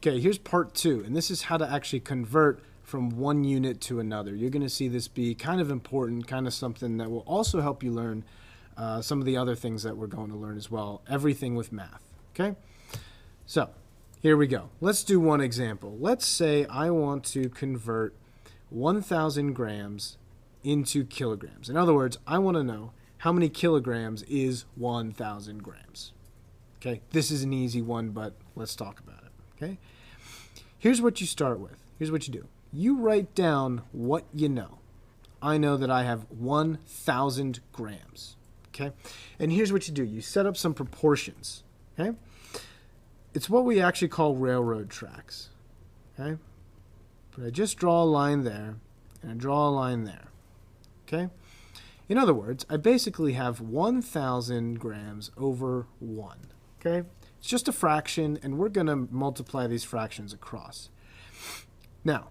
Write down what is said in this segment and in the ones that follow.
Okay, here's part 2, and this is how to actually convert from one unit to another. You're going to see this be kind of important, kind of something that will also help you learn some of the other things that we're going to learn as well, everything with math, okay? So, here we go. Let's do one example. Let's say I want to convert 1,000 grams into kilograms. In other words, I want to know how many kilograms is 1,000 grams. Okay, this is an easy one, but let's talk about it, okay? Here's what you start with. Here's what you do. You write down what you know. I know that I have 1,000 grams, okay? And here's what you do. You set up some proportions, okay? It's what we actually call railroad tracks, okay? But I just draw a line there, and I draw a line there, okay? In other words, I basically have 1,000 grams over 1, okay? It's just a fraction, and we're going to multiply these fractions across. Now,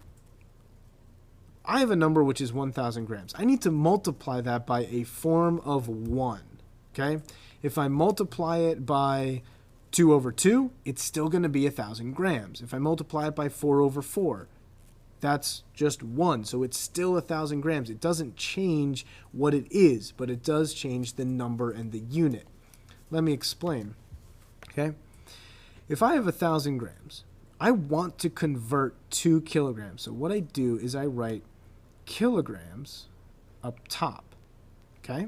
I have a number which is 1,000 grams. I need to multiply that by a form of 1, okay? If I multiply it by 2 over 2, it's still going to be 1,000 grams. If I multiply it by 4 over 4, that's just 1, so it's still 1,000 grams. It doesn't change what it is, but it does change the number and the unit. Let me explain, okay? If I have 1,000 grams, I want to convert to kilograms. So what I do is I write kilograms up top, okay?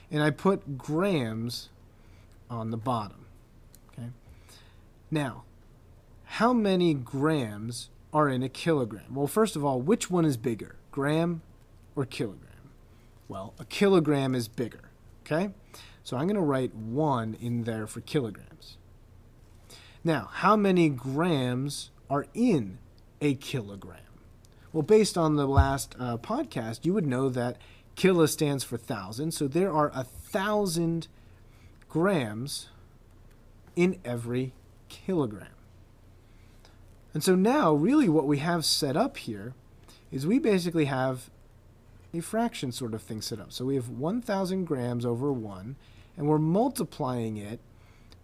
And I put grams on the bottom, okay? Now, how many grams are in a kilogram? Well, first of all, which one is bigger, gram or kilogram? Well, a kilogram is bigger, okay? So I'm going to write 1 in there for kilograms. Now, how many grams are in a kilogram? Well, based on the last podcast, you would know that kilo stands for 1,000, so there are 1,000 grams in every kilogram. And so now, really what we have set up here is we basically have a fraction sort of thing set up. So we have 1,000 grams over 1, and we're multiplying it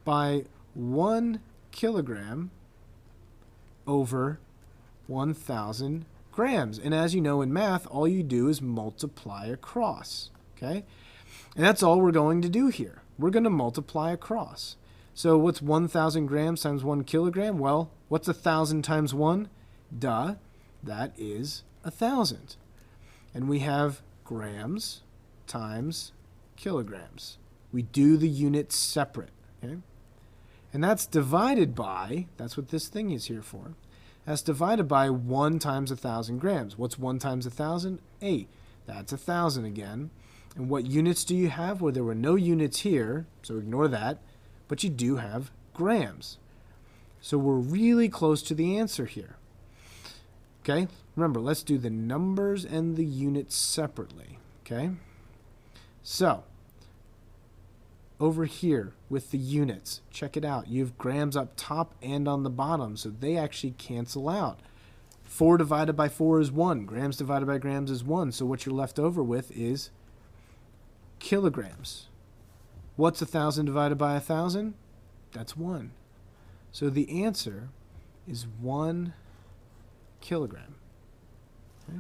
by 1 kilogram over 1,000 grams. And as you know in math, all you do is multiply across, okay? And that's all we're going to do here. We're going to multiply across. So what's 1,000 grams times 1 kilogram? Well, what's 1,000 times 1? Duh, that is 1,000. And we have grams times kilograms. We do the units separate, okay? And that's divided by, that's what this thing is here for, that's divided by 1 times 1,000 grams. What's 1 times 1,000? 8. That's 1,000 again. And what units do you have? Well, there were no units here, so ignore that. But you do have grams. So we're really close to the answer here. Okay? Remember, let's do the numbers and the units separately. Okay? So, over here with the units, check it out. You have grams up top and on the bottom, so they actually cancel out. 4 divided by 4 is 1. Grams divided by grams is 1. So what you're left over with is kilograms. What's 1,000 divided by 1,000? That's 1. So the answer is 1 kilogram. Okay?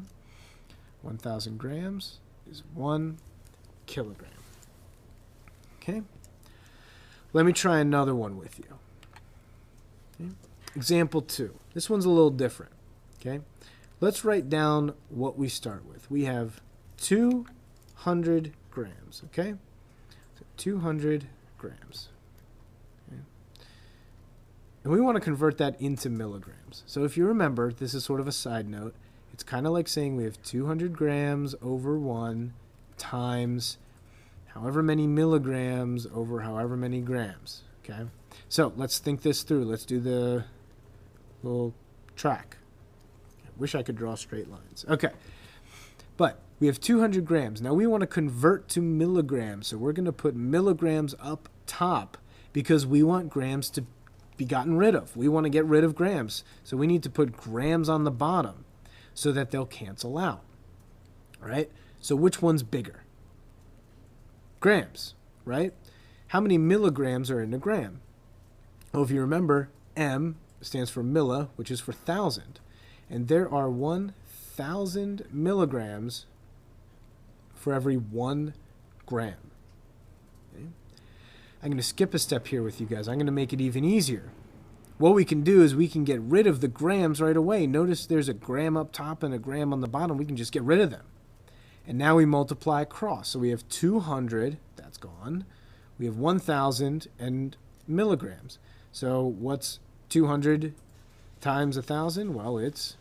1,000 grams is 1 kilogram. Okay? Let me try another one with you. Okay? Example 2. This one's a little different. Okay? Let's write down what we start with. We have 200 grams. Okay? So 200 grams. Okay? And we want to convert that into milligrams. So if you remember, this is sort of a side note. It's kind of like saying we have 200 grams over 1 times however many milligrams over however many grams, okay? So let's think this through. Let's do the little track. I wish I could draw straight lines. Okay, but we have 200 grams. Now we want to convert to milligrams, so we're going to put milligrams up top because we want grams to be gotten rid of. We want to get rid of grams, so we need to put grams on the bottom so that they'll cancel out, all right? So which one's bigger? Grams, right? How many milligrams are in a gram? Well, if you remember, M stands for milli, which is for 1,000. And there are 1,000 milligrams for every 1 gram. Okay? I'm going to skip a step here with you guys. I'm going to make it even easier. What we can do is we can get rid of the grams right away. Notice there's a gram up top and a gram on the bottom. We can just get rid of them. And now we multiply across. So we have 200, that's gone. We have 1,000 and milligrams. So what's 200 times 1,000? Well, it's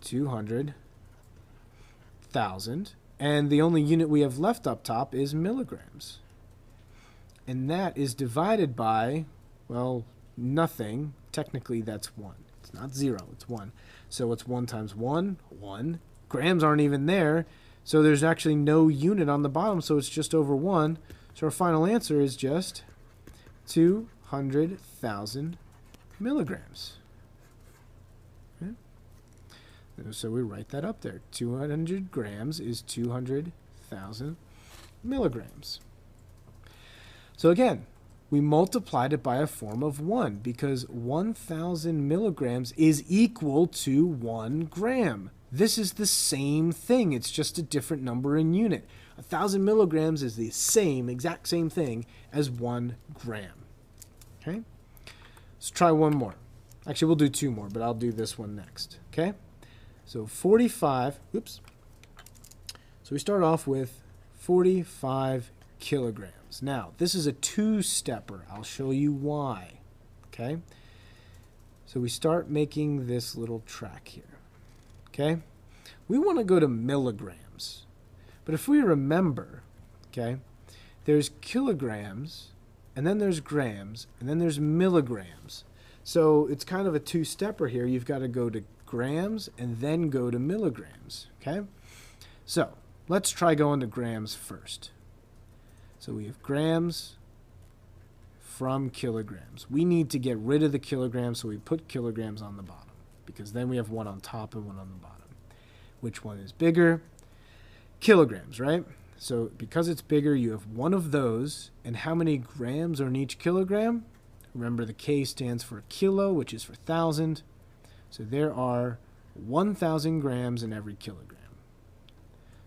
200,000. And the only unit we have left up top is milligrams. And that is divided by, well, nothing. Technically, that's 1. It's not 0, it's 1. So it's 1 times 1, 1. Grams aren't even there, so there's actually no unit on the bottom, so it's just over 1. So our final answer is just 200,000 milligrams. Okay. So we write that up there. 200 grams is 200,000 milligrams. So again, we multiplied it by a form of 1 because 1,000 milligrams is equal to 1 gram. This is the same thing. It's just a different number in unit. 1,000 milligrams is the exact same thing as 1 gram. Okay? Let's try one more. Actually, we'll do 2 more, but I'll do this one next. Okay? So 45, oops. So we start off with 45 kilograms. Now, this is a 2-stepper. I'll show you why. Okay? So we start making this little track here. Okay? We want to go to milligrams. But if we remember, okay, there's kilograms, and then there's grams, and then there's milligrams. So it's kind of a 2-stepper here. You've got to go to grams and then go to milligrams. Okay? So let's try going to grams first. So we have grams from kilograms. We need to get rid of the kilograms, so we put kilograms on the bottom, because then we have one on top and one on the bottom. Which one is bigger? Kilograms, right? So because it's bigger, you have one of those. And how many grams are in each kilogram? Remember, the K stands for kilo, which is for 1,000. So there are 1,000 grams in every kilogram.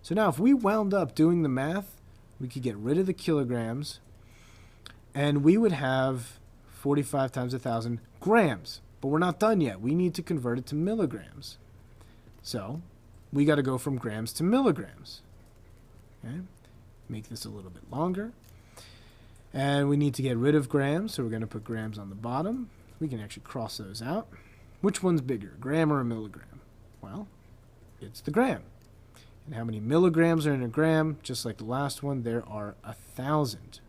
So now if we wound up doing the math, we could get rid of the kilograms, and we would have 45 times 1,000 grams. But we're not done yet. We need to convert it to milligrams. So we got to go from grams to milligrams. Okay? Make this a little bit longer. And we need to get rid of grams, so we're going to put grams on the bottom. We can actually cross those out. Which one's bigger, a gram or a milligram? Well, it's the gram. And how many milligrams are in a gram? Just like the last one, there are 1,000.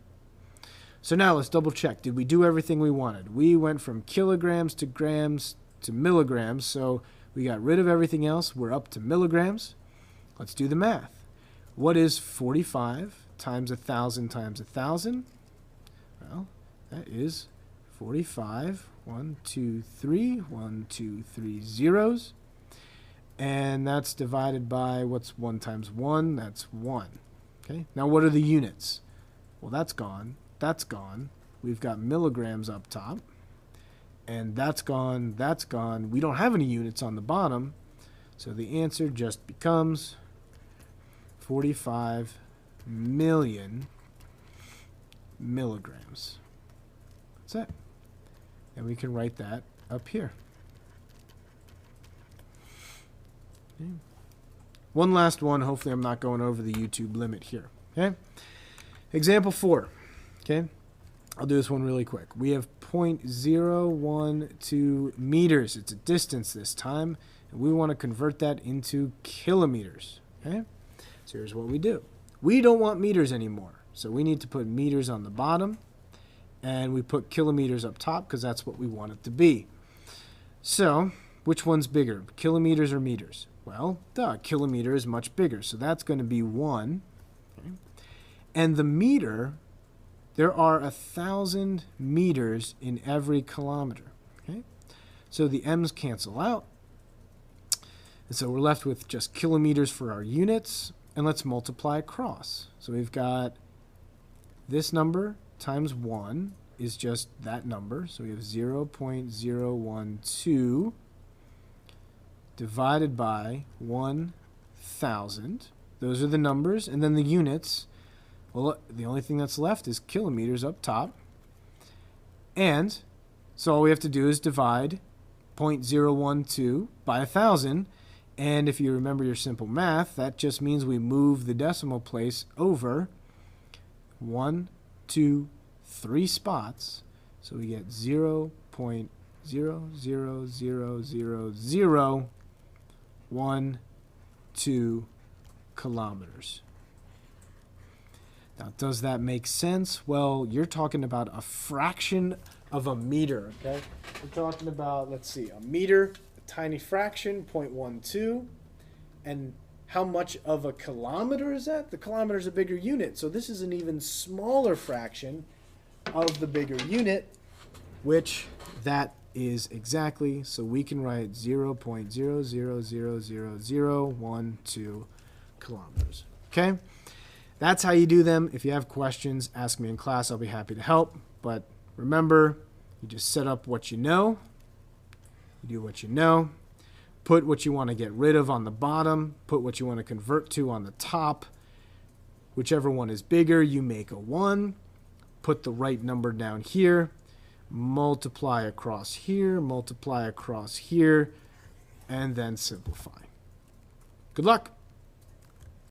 So now let's double check. Did we do everything we wanted? We went from kilograms to grams to milligrams, so we got rid of everything else. We're up to milligrams. Let's do the math. What is 45 times 1,000 times 1,000? Well, that is 45. 1, 2, 3. 1, 2, 3 zeros. And that's divided by, what's 1 times 1? That's 1. Okay. Now what are the units? Well, that's gone. That's gone. We've got milligrams up top. And that's gone. That's gone. We don't have any units on the bottom. So the answer just becomes 45 million milligrams. That's it. And we can write that up here. Okay. One last one. Hopefully I'm not going over the YouTube limit here. Okay. Example 4. Okay. I'll do this one really quick. We have 0.012 meters. It's a distance this time. And we want to convert that into kilometers. Okay. So here's what we do. We don't want meters anymore. So we need to put meters on the bottom. And we put kilometers up top because that's what we want it to be. So which one's bigger, kilometers or meters? Well, kilometer is much bigger, so that's going to be 1. Okay. And the meter, there are 1,000 meters in every kilometer. Okay. So the m's cancel out. And so we're left with just kilometers for our units. And let's multiply across. So we've got this number times 1. is just that number. So we have 0.012 divided by 1,000. Those are the numbers. And then the units, well, the only thing that's left is kilometers up top. And so all we have to do is divide 0.012 by 1,000. And if you remember your simple math, that just means we move the decimal place over 1, 2, 3 spots. So we get 0.0000012 kilometers. Now, does that make sense? Well, you're talking about a fraction of a meter, okay? We're talking about, let's see, a meter, a tiny fraction, 0.12. And how much of a kilometer is that? The kilometer is a bigger unit. So this is an even smaller fraction of the bigger unit, which that is exactly. So we can write 0.0000012 kilometers, okay? That's how you do them. If you have questions, ask me in class. I'll be happy to help. But remember, you just set up what you know. You do what you know. Put what you want to get rid of on the bottom. Put what you want to convert to on the top. Whichever one is bigger, you make a 1. Put the right number down here. Multiply across here. Multiply across here. And then simplify. Good luck.